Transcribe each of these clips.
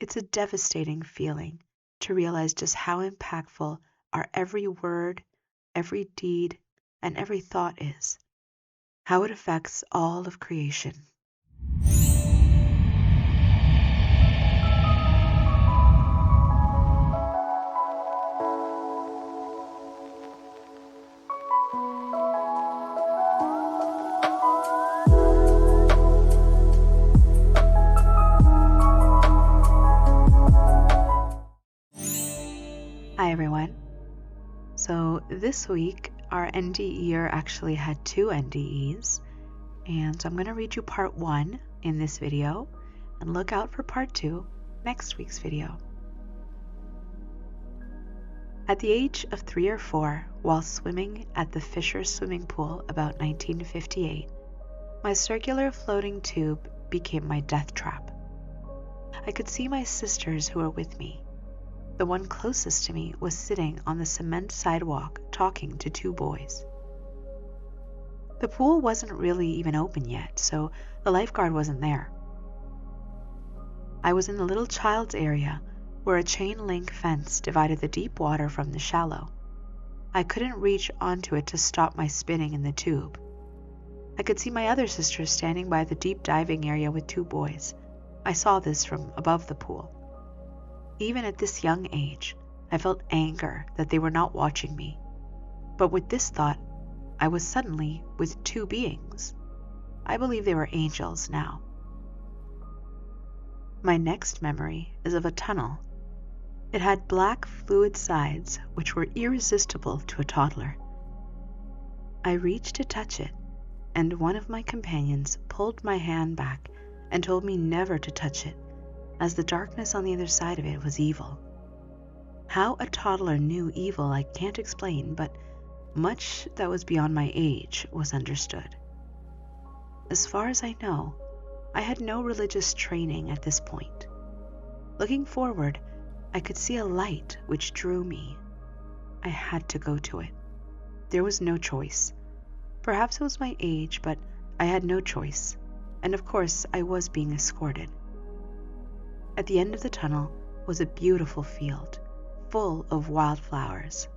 It's a devastating feeling to realize just how impactful our every word, every deed, and every thought is, how it affects all of creation. Hi everyone. So this week our NDEer actually had 2 NDEs, and so I'm going to read you part 1 in this video and look out for part 2 next week's video. At the age of 3 or 4, while swimming at the Fisher swimming pool about 1958, my circular floating tube became my death trap. I could see my sisters who were with me. The one closest to me was sitting on the cement sidewalk talking to 2 boys. The pool wasn't really even open yet, so the lifeguard wasn't there. I was in the little child's area where a chain link fence divided the deep water from the shallow. I couldn't reach onto it to stop my spinning in the tube. I could see my other sisters standing by the deep diving area with 2 boys. I saw this from above the pool. Even at this young age, I felt anger that they were not watching me. But with this thought, I was suddenly with 2 beings. I believe they were angels now. My next memory is of a tunnel. It had black fluid sides which were irresistible to a toddler. I reached to touch it, and one of my companions pulled my hand back and told me never to touch it, as the darkness on the other side of it was evil. How a toddler knew evil I can't explain, but much that was beyond my age was understood. As far as I know, I had no religious training at this point. Looking forward, I could see a light which drew me. I had to go to it. There was no choice. Perhaps it was my age, but I had no choice, and of course I was being escorted. At the end of the tunnel was a beautiful field, full of wildflowers.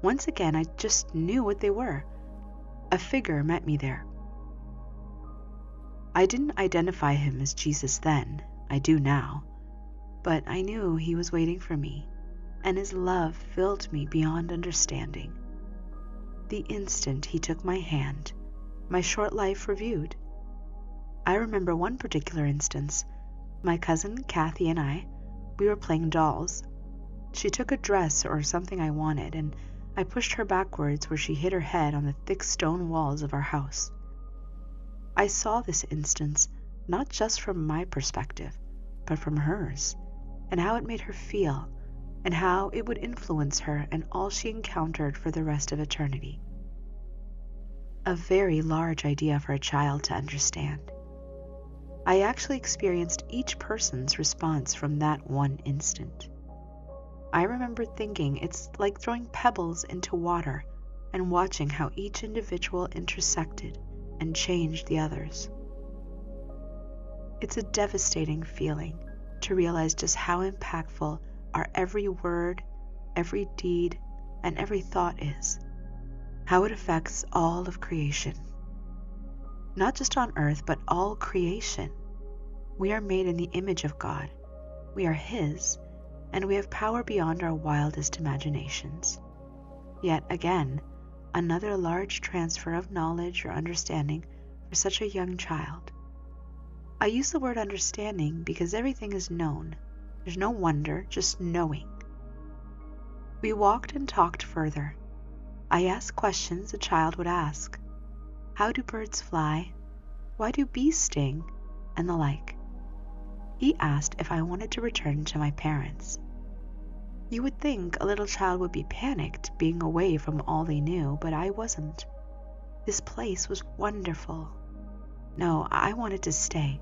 Once again, I just knew what they were. A figure met me there. I didn't identify him as Jesus then, I do now, but I knew he was waiting for me, and his love filled me beyond understanding. The instant he took my hand, my short life reviewed. I remember one particular instance. My cousin Kathy and we were playing dolls. She took a dress or something I wanted, and I pushed her backwards where she hit her head on the thick stone walls of our house. I saw this instance not just from my perspective, but from hers, and how it made her feel, and how it would influence her and all she encountered for the rest of eternity. A very large idea for a child to understand. I actually experienced each person's response from that one instant. I remember thinking it's like throwing pebbles into water and watching how each individual intersected and changed the others. It's a devastating feeling to realize just how impactful our every word, every deed, and every thought is, how it affects all of creation. Not just on earth, but all creation. We are made in the image of God. We are His, and we have power beyond our wildest imaginations. Yet again, another large transfer of knowledge or understanding for such a young child. I use the word understanding because everything is known. There's no wonder, just knowing. We walked and talked further. I asked questions a child would ask. How do birds fly? Why do bees sting? And the like. He asked if I wanted to return to my parents. You would think a little child would be panicked being away from all they knew, but I wasn't. This place was wonderful. No, I wanted to stay.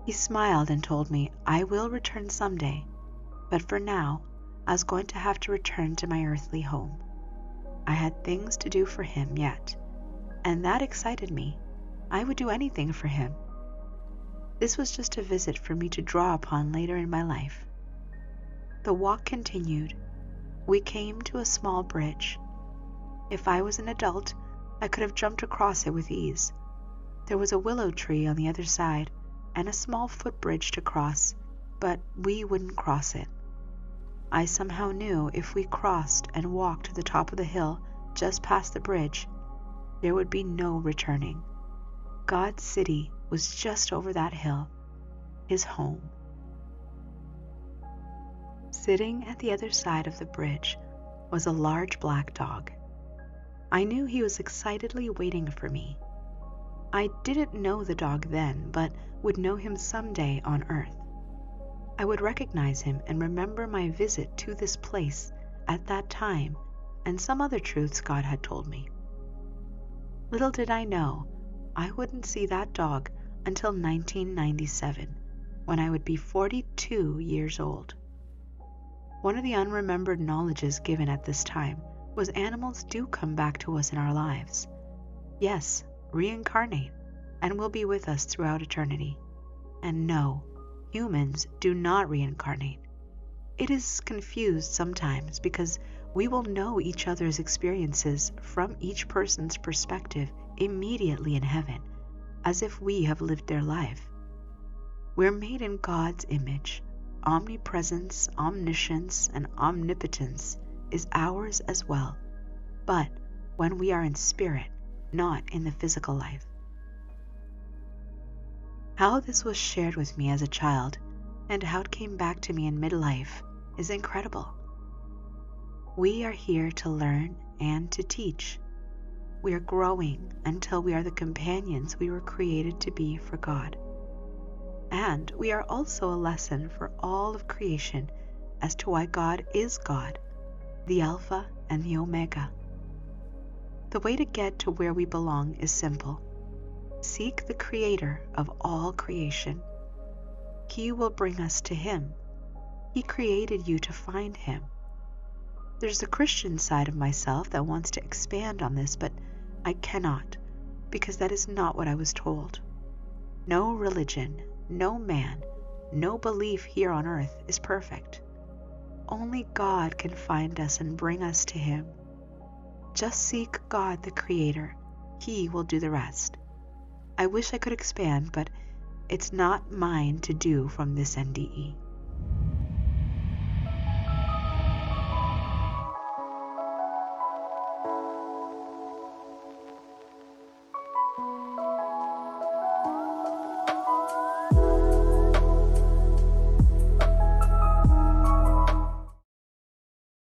He smiled and told me I will return someday, but for now, I was going to have to return to my earthly home. I had things to do for him yet, and that excited me. I would do anything for him. This was just a visit for me to draw upon later in my life. The walk continued. We came to a small bridge. If I was an adult, I could have jumped across it with ease. There was a willow tree on the other side and a small footbridge to cross, but we wouldn't cross it. I somehow knew if we crossed and walked to the top of the hill just past the bridge, there would be no returning. God's city was just over that hill, his home. Sitting at the other side of the bridge was a large black dog. I knew he was excitedly waiting for me. I didn't know the dog then, but would know him someday on Earth. I would recognize him and remember my visit to this place at that time and some other truths God had told me. Little did I know, I wouldn't see that dog until 1997, when I would be 42 years old. One of the unremembered knowledges given at this time was animals do come back to us in our lives. Yes, reincarnate, and will be with us throughout eternity. And no, humans do not reincarnate. It is confused sometimes because we will know each other's experiences from each person's perspective immediately in heaven, as if we have lived their life. We're made in God's image. Omnipresence, omniscience, and omnipotence is ours as well, but when we are in spirit, not in the physical life. How this was shared with me as a child and how it came back to me in midlife is incredible. We are here to learn and to teach. We are growing until we are the companions we were created to be for God. And we are also a lesson for all of creation as to why God is God, the Alpha and the Omega. The way to get to where we belong is simple. Seek the Creator of all creation. He will bring us to Him. He created you to find Him. There's the Christian side of myself that wants to expand on this, but I cannot, because that is not what I was told. No religion, no man, no belief here on earth is perfect. Only God can find us and bring us to Him. Just seek God the Creator. He will do the rest. I wish I could expand, but it's not mine to do from this NDE.